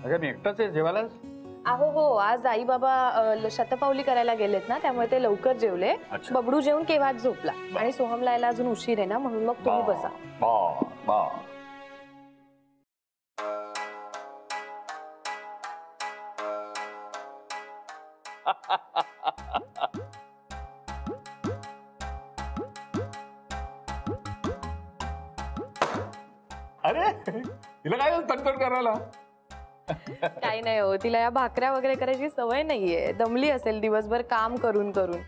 अगं मी एकटाच आहे जेवायलाच? अहो हो, आज आई बाबा शतपावली करायला गेलेत ना, त्यामुळे ते लवकर जेवले. बबडू जेवून केव्हाच झोपला आणि सोहमला यायला अजून उशीर आहे ना, म्हणून मग तुम्ही बसा. अरे तिला काय तडतड करायला? काही नाही हो, तिला या भाकऱ्या वगैरे करायची सवय नाहीये. दमली असेल दिवसभर काम करून करून.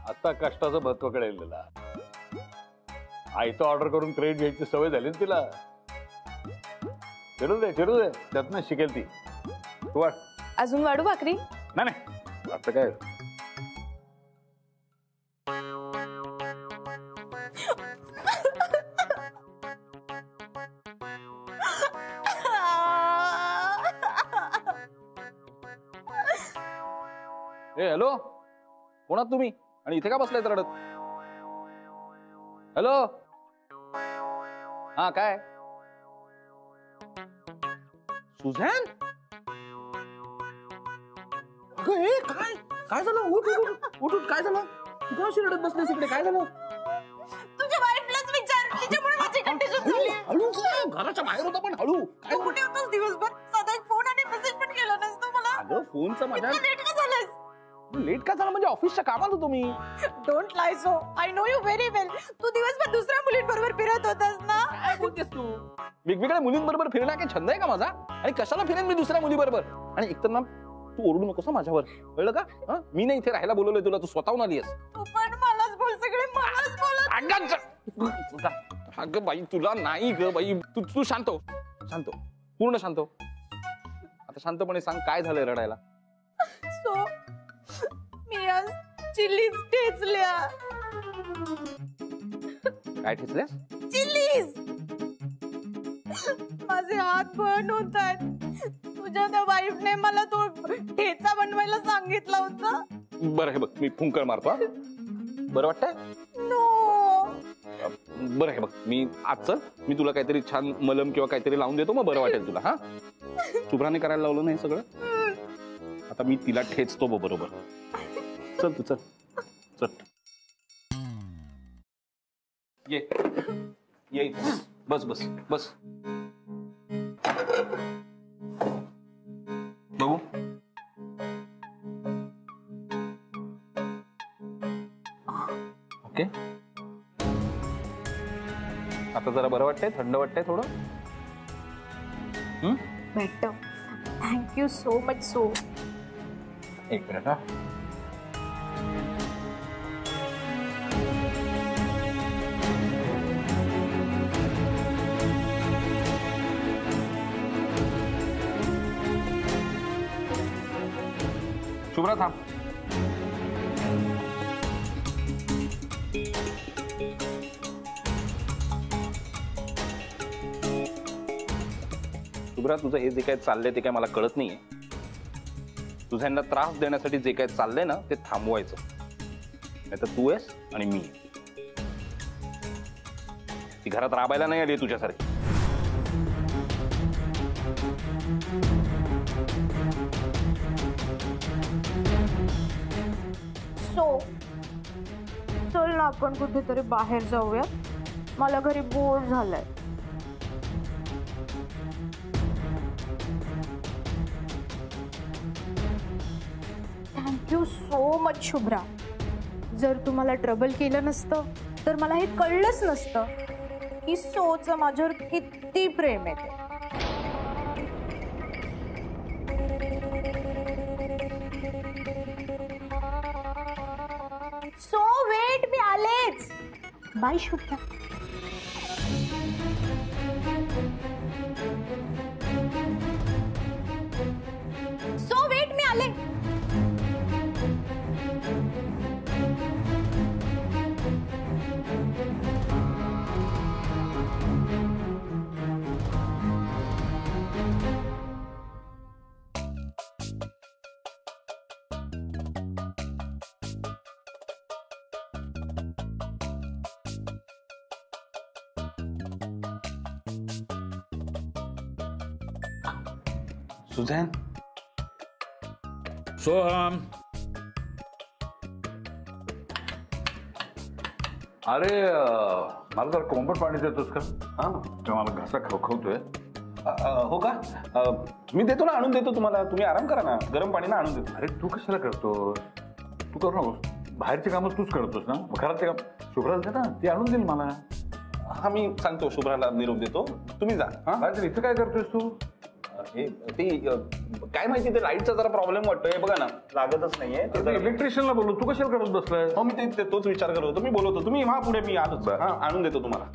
आता कष्टाचं महत्व कळेल तिला. आयतं ऑर्डर करून क्रेडिट घ्यायची सवय झाली ना तिला. चिडू दे त्यातनं शिकेल ती. तू वाट. अजून वाढू भाकरी? नाही आता काय. ए हॅलो, कोण आहात तुम्ही आणि इथे का बसलाय रडत? हॅलो, हा काय सुझॅन? अगं हे काय काय झालं? उठ उठ उठ उठ, काय झालं? तू कशी रडत बसलीस इकडे? काय झालं? तुझ्या वाईफलाच विचार, तिच्यामुळे माझी कंडिशन झाली. हळू घराच्या बाहेर होता पण हळू. काय कुठे होतास दिवसभर? साधा एक फोन आणि मेसेज पण केला नाहीस तू मला. अगं फोनचा माझ्या लेट का झालास? लेट का झाला म्हणजे ऑफिसच्या कामात होतो मी. Don't lie so, I know you very well. तू दिवसभर दुसऱ्या मुलींबरोबर फिरत होतास ना. काय बोलतेस तू? वेगवेगळ्या मुलींबरोबर फिरण्या काही छंद आहे का माझा? आणि कशाला फिरेन मी दुसऱ्या मुलीबरोबर? आणि एकतर ना तू ओरडू नकोस माझ्यावर, कळलं का? मी नाही इथे राहायला बोलवलंय तुला, तू स्वतःहून आलीस. तू पण मलाच बोल, सगळे मलाच बोलत. अगं बाई तुला नाही ग बाई. तू शांत हो, शांत हो, पूर्ण शांत हो. आता शांतपणे सांग काय झालंय रडायला? सो मी आज चिल्लीज ठेचल्या. काय ठेचल्यास? चिल्लीज. माझे हात बर्न होत आहेत. तुझ्या त्या वाईफने मला तो ठेचा बनवायला सांगितला होता. बरं हे बघ, मी फुंकर मारतो. बरं वाटतंय? नो. बरं हे बघ, मी आज चल, मी तुला काहीतरी छान मलम किंवा काहीतरी लावून देतो, मग बरं वाटेल तुला. हा, शुभ्राने करायला लावलं नाही सगळं. आता मी तिला ठेचतो बरोबर. चल तू चल चल. ये बस बस बस. बघू ओके. आता जरा बरं वाटतंय? थंड वाटतंय थोडं? Better. Thank you so much. So एक मिनिट. हा शुभ्रा थांब. शुभ्रा तुझं हे जे काय चाललंय ते काय मला कळत नाहीये. तुझ्यांना त्रास देण्यासाठी जे काय चाललंय ना ते थांबवायचं. नाही तर तू आहेस आणि मी. ती घरात राबायला नाही आली तुझ्यासारखी. सो चल ना आपण कुठेतरी बाहेर जाऊया. मला घरी बोर झालंय. Thank you so much Shubhra. जर तुम्हाला ट्रबल केलं नसतं तर मला हे कळलंच नसतं की सोचं माझ्यावर किती प्रेम आहे. सो वेट, मी आलेच. बाय शुभ्रा. सो वेट, मी आले. सुझॅन, सोहम, अरे मला जर कोंबट पाणी देतोस का? हा, तेव्हा मला घसा खवखवतोय. हो का? मी देतो ना, आणून देतो तुम्हाला. तुम्ही आराम करा ना, गरम पाणी ना आणून देतो. अरे तू कशाला करतोस? तू करू नकोस. बाहेरची कामं तूच करतोस ना, मग घरातले काम शुभ्रा दे ना, ती आणून देईल मला. हा, मी सांगतो, शुभ्राला निरोप देतो. तुम्ही जा. हा, बाहेर इथं काय करतोयस तू? ते काय माहिती, ते लाईटचा जरा प्रॉब्लेम वाटतोय. बघा ना, लागतच नाहीये ते. इलेक्ट्रिशियनला बोलू, तू कशाला करत बसलाय? हो, मी तोच विचार करत होतो. मी बोलवतो, तुम्ही हा पुढे, मी आलोच. हा, आणून देतो तुम्हाला.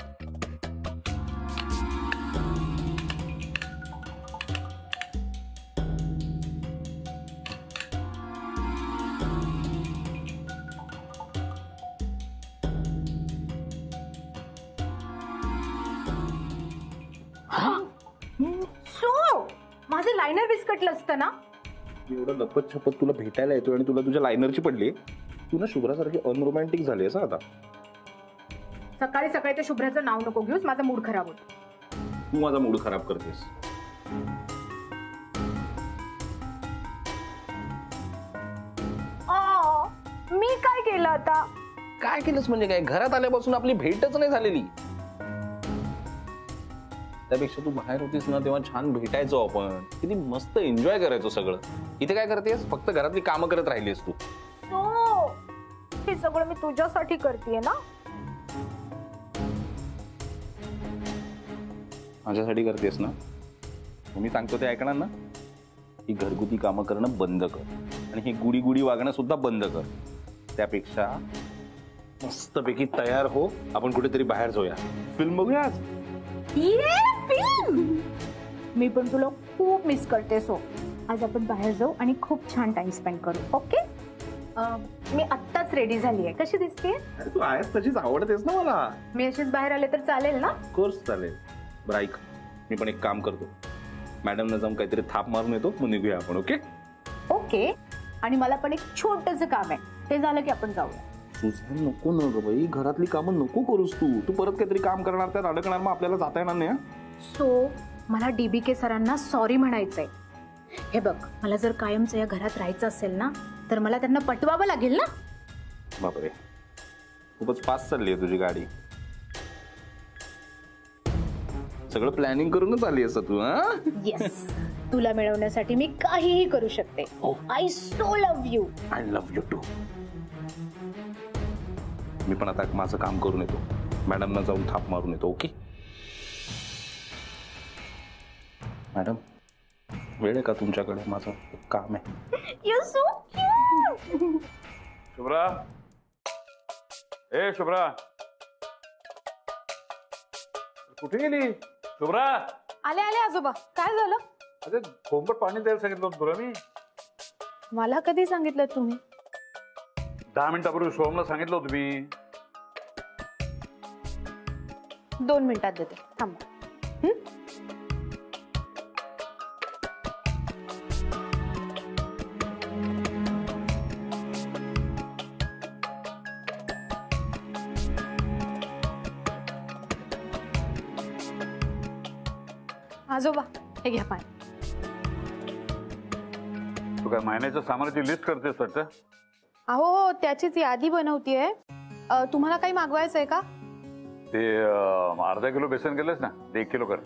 सो माझं लायनर बिस्कटलं असतं ना. एवढं लपत छपत तुला भेटायला येतोय आणि तुला तुझ्या लायनरची पडली. तू ना शुभ्रासारखी अनरोमॅन्टिक झाली आहेस आता. सकाळी सकाळी त्या शुभ्राचं नाव नको घेऊस, माझा मूड खराब होतो. तू माझा मूड खराब करतेस. मी काय केलं आता? काय केलंस म्हणजे काय? घरात आल्यापासून आपली भेटच नाही झालेली. त्यापेक्षा तू बाहेर होतीस ना, तेव्हा छान भेटायचो आपण, किती मस्त एन्जॉय करायचो सगळं. इथे काय करतेस? फक्त घरातली कामं करत राहिलीस तू. सो हे सगळं मी तुझ्यासाठी करतेय ना. माझ्यासाठी करतेस ना? मी सांगतो ते ऐकणार ना? ही घरगुती कामं करणं बंद कर आणि ही गुडी गुडी वागणं सुद्धा बंद कर. त्यापेक्षा मस्तपैकी तयार हो, आपण कुठेतरी बाहेर जाऊया, फिल्म बघूया आज. मी पण तुला खूप मिस करते. सो आज आपण बाहेर जाऊ आणि खूप छान टाइम स्पेंड करू. ओके? मी आत्ताच रेडी झाली आहे. कशी दिसते? तू आहेस तशीच, आवडतेस ना मला. मी अशीच बाहेर आले तर चालेल ना? कोर्स चालेल. बरं ऐक, मी पण एक काम करतो, मॅडमला जाऊन काहीतरी थाप मारून येतो, मग निघूया आपण. ओके? ओके. आणि मला पण एक छोटंसं काम आहे, ते झालं की आपण जाऊया. सुझॅन, नको ना ग बाई, घरातली कामं नको करूस तू. तू परत काहीतरी काम करणार, त्यात अडकणार, मग आपल्याला जाता येणार नाही. सो मला DBK सरांना सॉरी म्हणायचंय. हे बघ, मला जर कायमचं या घरात राहायचं असेल ना, तर मला त्यांना पटवावं लागेल ना. बापरे, खूपच फास्ट चालली आहे तुझी गाडी. सगळं प्लॅनिंग करूनच आली असं तू. हा, येस. तुला मिळवण्यासाठी मी काहीही करू शकते. I so love you. I love you too. मी पण आता माझं काम करून येतो, मॅडमना जाऊन थाप मारून येतो. ओके मॅडम, वेळ आहे का तुमच्याकडे? माझं एक काम आहे. You so cute. शुभ्रा, ए शुभ्रा, कुठे गेली? शुभ्रा, आले आले आजोबा. काय झालं? अरे कोंबट पाणी द्यायला सांगितलं होतं तुला मी. मला कधी सांगितलं तुम्ही? 10 मिनिटापूर्वी सोहमला सांगितलं होतं मी. 2 मिनिटात देते, थांबा. आजोबा, हे घ्या पाणी. तू काय महिन्याच्या सामानाची लिस्ट करतेस वाटतं? अहो, त्याचीच यादी बनवतीये. तुम्हाला काही मागवायचंय का? ते अर्धा किलो बेसन केलंस ना, ते 1 किलो कर.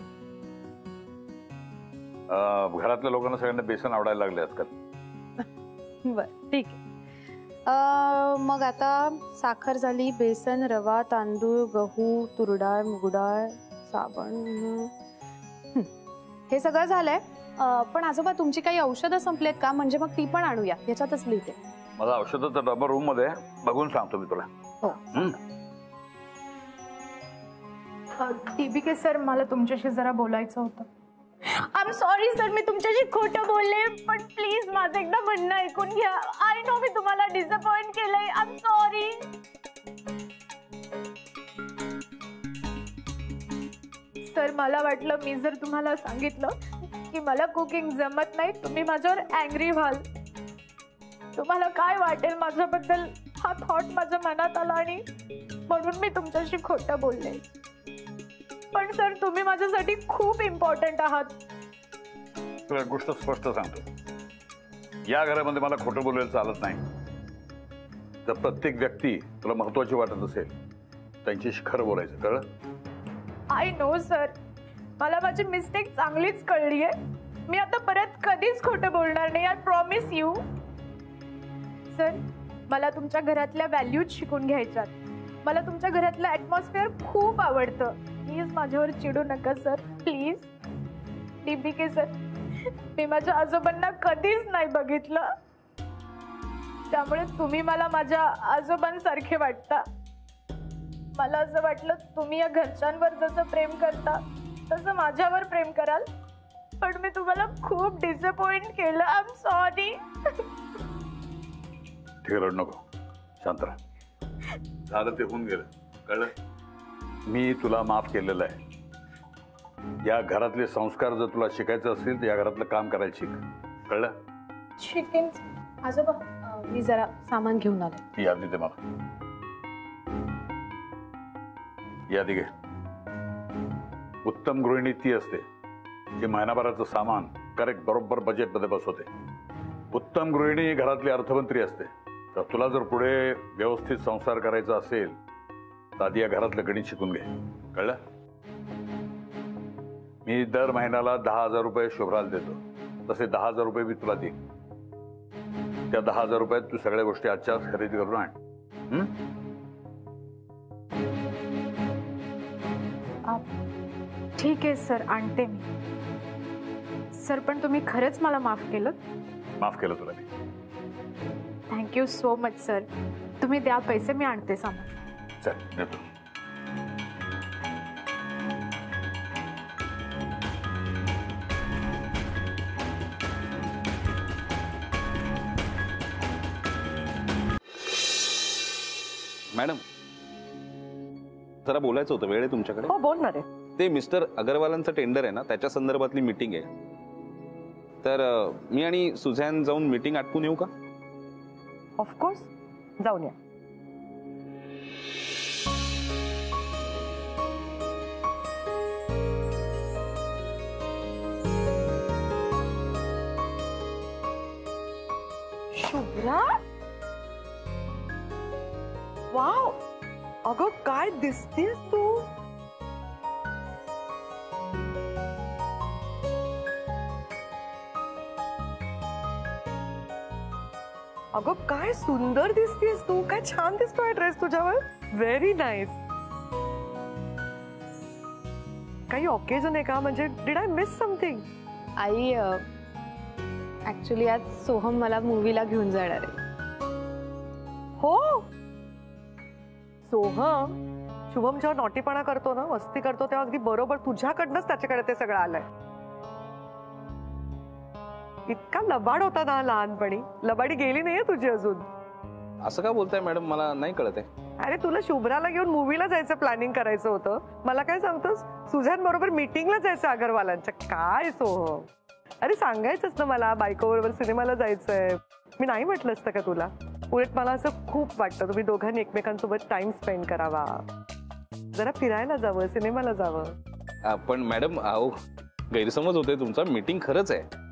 घरातल्या लोकांना सगळ्यांना बेसन आवडायला लागले आजकाल. बर, ठीक आहे. मग आता साखर झाली, बेसन, रवा, तांदूळ, गहू, तुरडाळ, मुगडाळ, साबण, हे सगळं झालंय. पण आजोबा, तुमची काही औषधं संपलेत का? म्हणजे मग ती पण आणूया, याच्यातच लिहिते. माझा औषधाचा डबा रूम मध्ये बघून सांगतो मी तुला. हो. DBK सर, मला तुमच्याशी जरा बोलायचं होतं. आय एम सॉरी सर, मी तुमच्याशी खोटं बोलले, पण प्लीज माझं एकदा म्हणणं ऐकून घ्या. आय नो मी तुम्हाला डिसअपॉइंट केलंय. I am sorry. सर, मला वाटलं मी जर तुम्हाला सांगितलं की मला कुकिंग जमत नाही, तुम्ही माझ्यावर अँग्री व्हाल. तुम्हाला काय वाटेल माझ्याबद्दल, हा थॉट माझ्या मनात आला आणि म्हणून मी तुमच्याशी खोटं बोलले. पण सर, तुम्ही माझ्यासाठी खूप इम्पॉर्टंट आहात. तुला एक गोष्ट स्पष्ट सांगतो, या घरामध्ये मला खोटं बोलायला चालत नाही. जर प्रत्येक व्यक्ती तुला महत्वाची वाटत असेल त्यांच्याशी खरं बोलायचं, कळलं? आय नो सर, मला माझी मिस्टेक चांगलीच कळली आहे. मी आता परत कधीच खोटं बोलणार नाही. I promise you. सर, मला तुमच्या घरातल्या व्हॅल्यूज शिकून घ्यायच्यात. मला तुमच्या घरातलं ॲटमॉस्फिअर खूप आवडतं. प्लीज माझ्यावर चिडू नका सर, प्लीज. DBK सर, मी माझ्या आजोबांना कधीच नाही बघितलं, त्यामुळे तुम्ही मला माझ्या आजोबांसारखे वाटता. मला असं वाटलं तुम्ही या घरच्यांवर जसं प्रेम करता तसं माझ्यावर प्रेम कराल, पण मी तुम्हाला खूप डिसअपॉइंट केलं. I am sorry. ठीक आहे, रड नको, शांत राहा. झालं ते होऊन गेलं, कळलं? मी तुला माफ केलेलं आहे. या घरातले संस्कार जर तुला शिकायचं असेल तर या घरातलं काम करायला शिक, कळलं? शिकेन. आजोबा मी जरा सामान घेऊन आले. ही यादी दे मला. यादी घे. उत्तम गृहिणी ती असते जी महिनाभराचं सामान करेक्ट बरोबर बजेटमध्ये बसवते. उत्तम गृहिणी घरातली अर्थमंत्री असते. तर तुला जर पुढे व्यवस्थित संसार करायचा असेल तर आधी या घरातलं गणित शिकून घे, कळलं? मी दर महिन्याला 10,000 रुपये शुभ्राला देतो, तसे 10,000 रुपये मी तुला देईन. त्या 10,000 रुपयात तू सगळ्या गोष्टी आजच्या खरेदी करून आण. ठीक आहे सर, आणते मी. सर, पण तुम्ही खरंच मला माफ केलं? माफ केलं तुला मी. Thank you so much sir. तुम्ही द्या पैसे, मी आणते सामान. चल देतो. मॅडम, जरा बोलायचं होतं, वेळ आहे तुमच्याकडे? हो, बोल ना रे. ते मिस्टर अगरवालांचं टेंडर आहे ना, त्याच्या संदर्भातली मीटिंग आहे. तर मी आणि सुझॅन जाऊन मीटिंग आटपून येऊ का? ऑफकोर्स, जाऊन या. शुभ्रा, वाव, अगं काय दिसतेस तू. अगं काय सुंदर दिसतेस तू. काय छान दिसतोय ड्रेस तुझ्यावर. Very nice. काही ऑकेजन आहे का? म्हणजे did I miss something? I actually आज सोहम मला मूवीला घेऊन जाणार आहे. हो, सोहम शुभम जेव्हा नॉटीपणा करतो ना, मस्ती करतो, तेव्हा अगदी बरोबर तुझ्याकडनंच त्याच्याकडे ते सगळं आलंय. इतका लबाड होता ना लहानपणी. लबाडी गेली नाहीये तुझी अजून. असं का बोलताय मॅडम, मला नाही कळत आहे. अरे तुला शुभ्राला घेऊन मूवीला जायचं प्लॅनिंग करायचं होतं. मला काय सांगतोस, सुझॅन बरोबर मीटिंगला जायचं अगरवालांच्या. काय सोहम, अरे सांगायचंच ना मला, बायको बरोबर सिनेमाला जायचंय. मी नाही म्हटलं असतं का तुला? उलट मला असं खूप वाटतं तुम्ही दोघांनी एकमेकांसोबत टाइम स्पेंड करावा, जरा फिरायला जावं, सिनेमाला जावं. पण मॅडम, अहो गैरसमज होतोय तुमचा. मीटिंग खरंच आहे.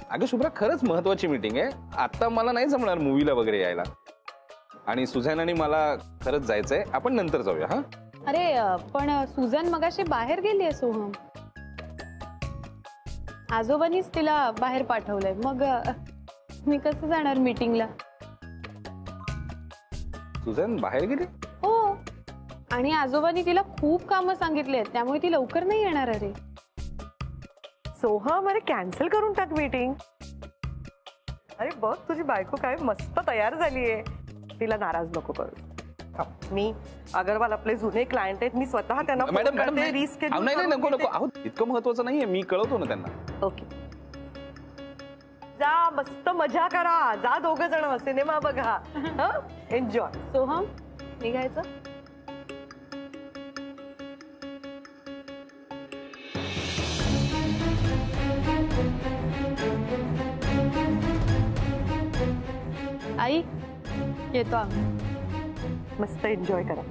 अगं शुभ्रा, खरंच महत्वाची मीटिंग आहे. आता मला नाही जमणार मूवीला वगैरे यायला. आणि सुझॅन आणि मला खरंच जायचंय. आपण नंतर जाऊया. हा, अरे पण सुझॅन मगाशी बाहेर गेली आहे सोहम. आजोबांनीच तिला बाहेर पाठवलंय. मग मी कसं जाणार मीटिंगला? सुझॅन बाहेर गेली? हो, आणि आजोबांनी तिला खूप कामं सांगितली, त्यामुळे ती लवकर नाही येणार. अरे सोहम, अरे कॅन्सल करून टाक मीटिंग. अरे बघ तुझी बायको काय मस्त तयार झालीये. तिला नाराज नको करू. मी अगरवाल आपले जुने क्लायंट आहेत, मी स्वतः त्यांना मॅडम मॅडम रिस्केड्यूल. नाही, नको नको. अहो इतकं महत्वाचं नाहीये, मी कळवतो ना त्यांना. ओके, जा मस्त मजा करा. जा दोघं जण सिनेमा बघा. एन्जॉय. सोहम, निघायचं? आई, येतो आम्ही. मस्त एन्जॉय करा.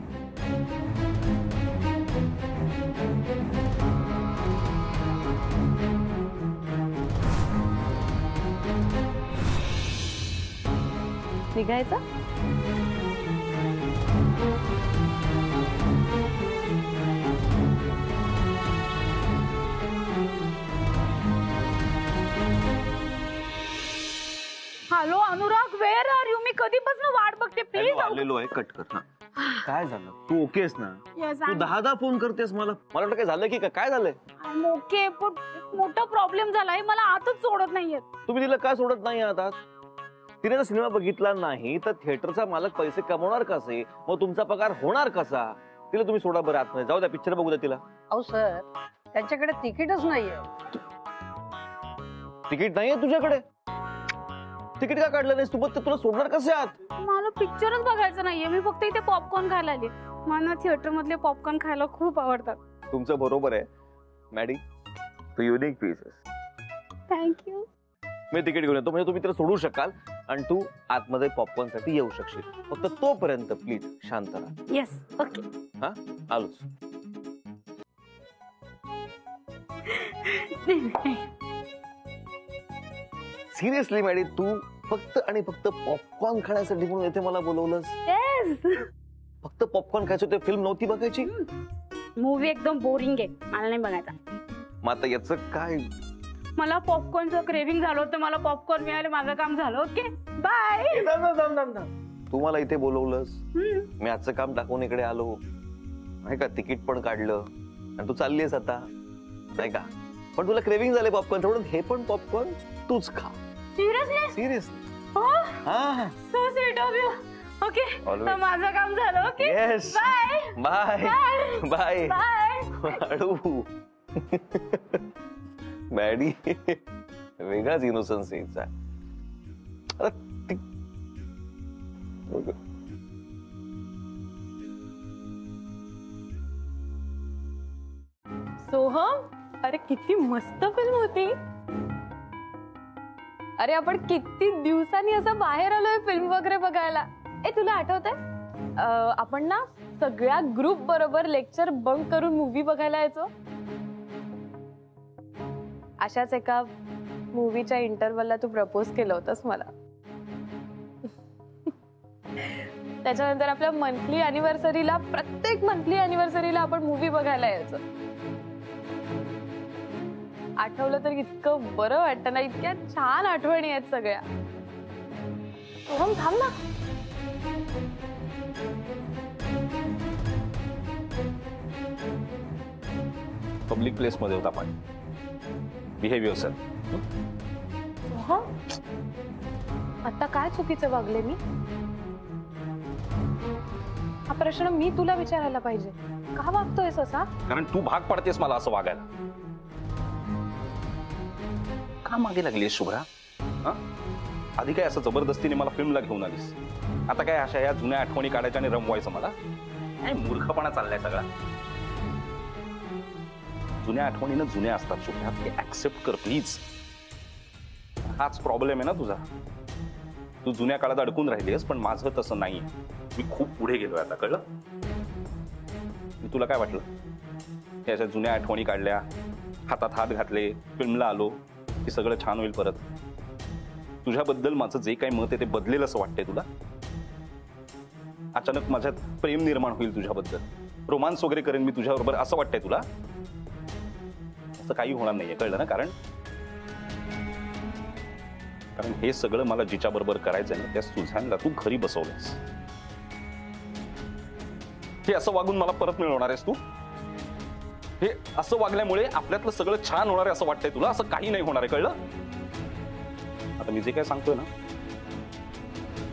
निघायचं? Hello Anurag, where are you? मी कधीपासून वाट बघते. प्लीज आलेलो आहे, कट कर. काय झालं? तू ओकेस ना? तू 10 फोन करतेस मला वाटलं काय झालं की काय झालंय? ओके, पण मोठा प्रॉब्लेम झालाय. मला आतच सोडत नाहीये. तुम्ही तिला काय सोडत नाही आता? तिने जर सिनेमा बघितला नाही तर थिएटरचा मालक पैसे कमवणार कसे? मग तुमचा पगार होणार कसा? तिला तुम्ही सोडा बरं आतमध्ये. जाऊ द्या, पिक्चर बघू द्या तिला. अहो सर, त्यांच्याकडे तिकीटच नाहीये. तिकीट नाहीये तुझ्याकडे? तिकीट का काढलं नाहीस तू? बघ तुला सोडणार कसे आत? मला पिक्चरच बघायचं नाहीये. मी फक्त इथे पॉपकॉर्न खायला आली. मला थिएटर मधले पॉपकॉर्न खायला खूप आवडतात. तुमचं बरोबर आहे मॅडी, तू युनिक पीस आहेस. थँक्यू. मी तिकीट घेऊन येतो म्हणजे तुम्ही तिला सोडू शकाल आणि तू आतमध्ये पॉपकॉर्न साठी येऊ शकशील. फक्त तोपर्यंत प्लीज शांत राहा. Yes, okay. हा, आलोच. सिरियसली मॅडी, तू फक्त आणि फक्त पॉपकॉर्न खाण्यासाठी म्हणून येथे मला बोलवलंस? येस. फक्त पॉपकॉर्न खायचं, ते फिल्म नव्हती बघायची? मूवी एकदम बोरिंग आहे, मला नाही बघायचा. मग आता याचं काय? मला पॉपकॉर्नचं क्रेविंग झालं होतं. मला पॉपकॉर्न मिळाले, माझं काम झालं. Okay, bye. तू मला इथे बोलवलंस, मी आजचं काम टाकून इकडे आलो नाही का? तिकीट पण काढलं आणि तू चाललीस आता नाही का? पण तुला क्रेविंग झाले पॉपकॉर्न, म्हणून हे पण पॉपकॉर्न तूच खा. सिरियसली? सिरियसली. हा, so sweet of you. Okay, तर माझं काम झालं. Okay, yes. Bye bye bye bye. हळू. मॅडी वेगळाच इनोसन्स यायचा. सोहम, अरे किती मस्त फिल्म होती. अरे आपण किती दिवसांनी असं बाहेर आलोय फिल्म वगैरे बघायला. तुला आठवतंय आपण ना सगळ्या ग्रुप बरोबर लेक्चर बंक करून मूवी बघायला यायचो. अशाच एका मूवीच्या इंटरव्हलला तू प्रपोज केलं होतंस मला. त्याच्यानंतर आपल्या मंथली अॅनिव्हर्सरीला, प्रत्येक मंथली अॅनिव्हर्सरीला आपण मूवी बघायला यायचो. आठवलं तर इतकं बरं वाटतं ना. इतक्या छान आठवणी आहेत सगळ्या. सोहम थांब ना. पब्लिक प्लेस मध्ये होता आपण. Behave yourself. सोहम, आता काय चुकीचं वागले मी? हा प्रश्न मी तुला विचारायला पाहिजे. का वागतोयस असा? कारण तू भाग पडतेस मला असं वागायला. का मागे लागलीस शुभ्रा? आधी काय असं जबरदस्तीने मला फिल्मला घेऊन आलीस, आता काय अशा या जुन्या आठवणी काढायच्या आणि रमवायचं मला? काय मूर्खपणा चाललाय सगळा. जुन्या आठवणीनं जुन्या असतात शुभ्रा, ते ऍक्सेप्ट कर प्लीज. हाच प्रॉब्लेम आहे ना तुझा. तू जुन्या काळात अडकून राहिलीस, पण माझं तसं नाही. मी खूप पुढे गेलोय आता, कळलं? तुला काय वाटलं की अशा जुन्या आठवणी काढल्या, हातात हात घातले, फिल्मला आलो की सगळं छान होईल परत? तुझ्याबद्दल माझं जे काही मत आहे ते बदलेल असं वाटतंय तुला? अचानक माझ्यात प्रेम निर्माण होईल तुझ्याबद्दल, रोमांस वगैरे करेन मी तुझ्याबरोबर असं वाटतंय तुला? असं काही होणार नाहीये, कळलं ना? कारण हे सगळं मला जिच्या बरोबर करायचंय ना, त्या सुझॅनला तू घरी बसवलंस. हे असं वागून मला परत मिळवणार आहेस तू? हे असं वागल्यामुळे आपल्यातलं सगळं छान होणार आहे असं वाटतंय तुला? असं काही नाही होणार आहे, कळलं? आता मी जे काय सांगतोय ना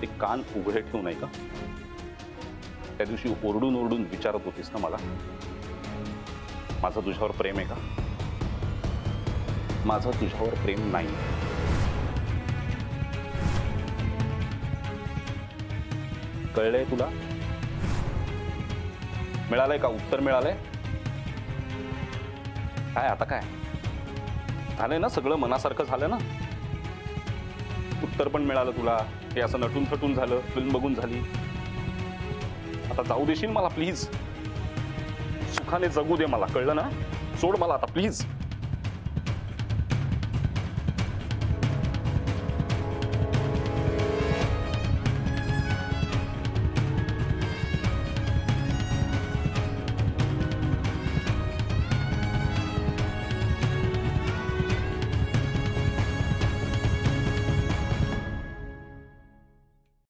ते कान उघडे ठेवू नाही का? त्या दिवशी ओरडून ओरडून विचारत होतीस ना मला, माझं तुझ्यावर प्रेम आहे का? माझं तुझ्यावर प्रेम नाही. कळलंय तुला? मिळालंय का? उत्तर मिळालंय? काय आता काय झालंय ना? सगळं मनासारखं झालं ना? उत्तर पण मिळालं तुला, हे असं नटून थटून झालं, फिल्म बघून झाली. आता जाऊ देशील मला प्लीज? सुखाने जगू दे मला, कळलं ना? सोड मला आता प्लीज.